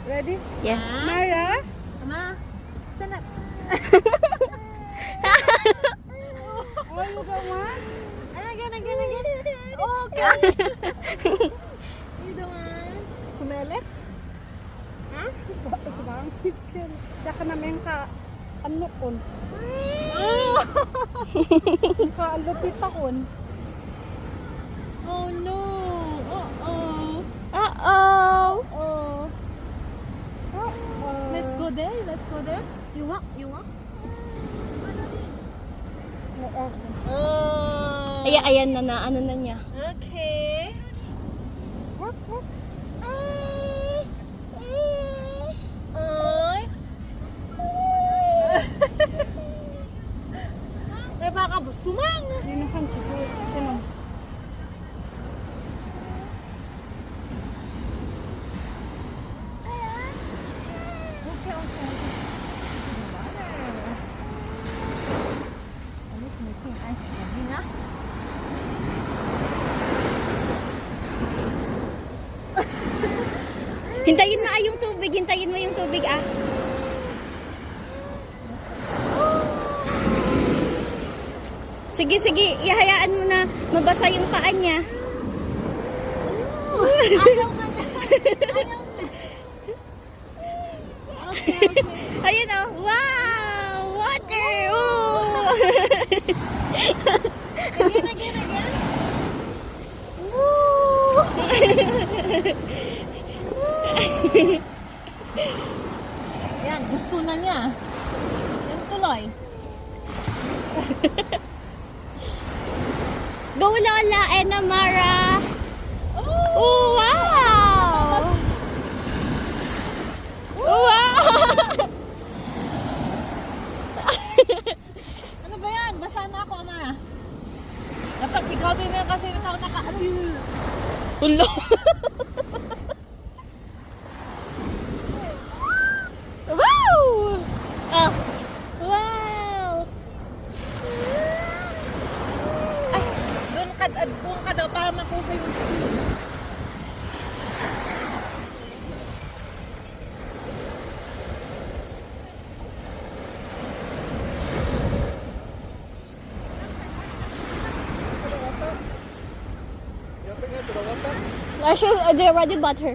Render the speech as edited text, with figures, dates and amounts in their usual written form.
Ready? Yeah. Mara? Ama, stand up. Oh, you don't want? Again. Okay. You don't want? Kumelit? Huh? Sekarang pikir. Dah kena mengka ano kon. Oh! Ka lupit akon. Oh no! Uh-oh! Uh-oh. Oh! Oh. Let's go there. You walk? Oh! Ayan na ano na niya. Okay. Walk. Ay! May baka gusto man. Yun ang kanchi ko. Sino? Okay. Hintayin mo yung tubig. Hintayin mo yung tubig ah. Sige. Ihayaan mo na mabasa yung paa niya. Ayaw ka na. Okay. Ayun oh. Wow! Water! Oh! Again. Woo! Yan, gusto na niya. Yan tuloy. Go Lola and Amara! Oh! Oh, wow! Wow! Ano ba yan? Basa na ako, Amara. Dapat ikaw din yan kasi ikaw Ulo! Wow! Oh. Wow! Doon ka daw para makuha yung Actually, they already bought her.